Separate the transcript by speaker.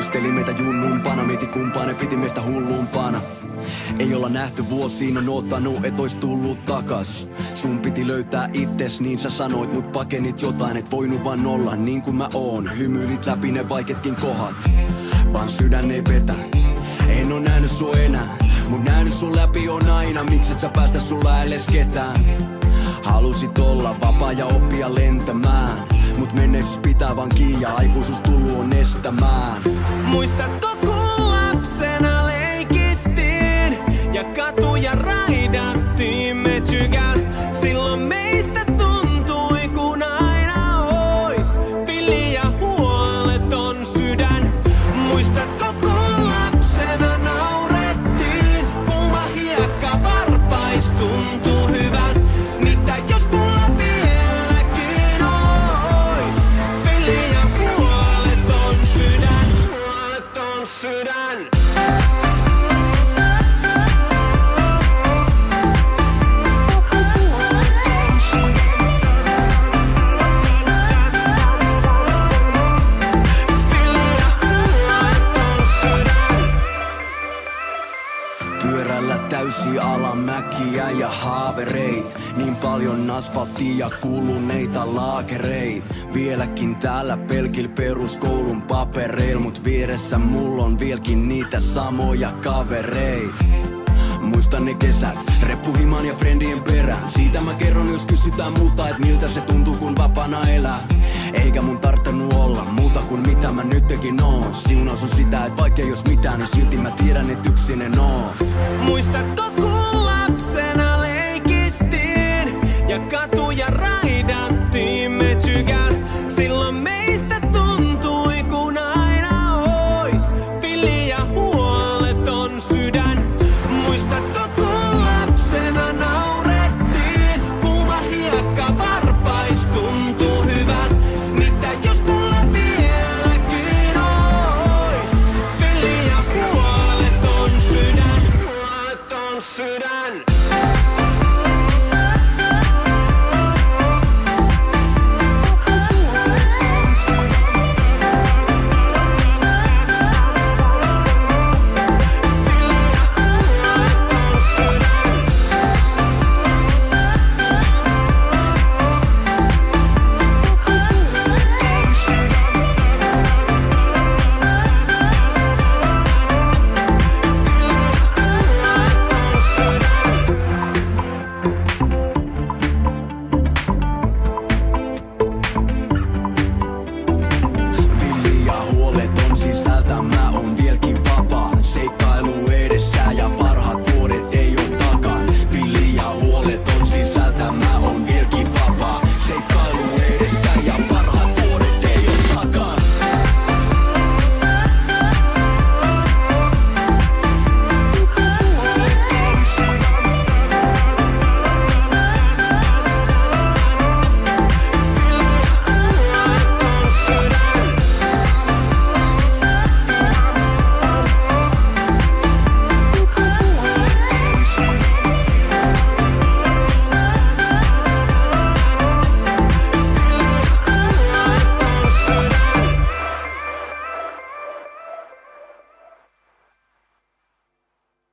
Speaker 1: muisteli meitä junnumpana, mieti kumpaa ne piti meistä hullumpana. Ei olla nähty vuosiin, on oottanut, et ois tullut takas. Sun piti löytää itses, niin sä sanoit, mut pakenit jotain, et voinut vaan olla niin kuin mä oon. Hymyilit läpi ne vaiketkin kohdat, vaan sydän ei petä. En oo nähnyt sua enää, mut nähnyt sun läpi on aina. Mikset sä päästä sun lähelle ketään? Halusit olla vapaa ja oppia lentämään, mut menneisyys pitää vaan kiinni ja aikuisuus tullut on estämään.
Speaker 2: Muistatko kun lapsena leikittiin ja katuja raidattiin me tykän? Silloin meistä tuntui kun aina ois villi ja huoleton sydän. Muistatko kun lapsena naurettiin, kuuma hiekka varpais tuntuu hyvältä? Mitä jos mulla vieläkin ois villi ja huoleton sydän? Huoleton sydän.
Speaker 1: Pyörällä täysiä alamäkiä ja haavereit. Niin paljon asfalttia kuluneita laakereit. Vieläkin täällä pelkil peruskoulun papereil. Mut vieressä mulla on vieläkin niitä samoja kavereit. Muistan ne kesät, reppuhiman ja friendien perään. Siitä mä kerron jos kysytään multa, et miltä se tuntuu kun vapaana elää. Eikä mun tarttanut olla muuta kuin mitä mä nytkin oon. Siunaus on sitä, et vaikka jos mitään, niin silti mä tiedän et yksin en oo.
Speaker 2: Muistatko kun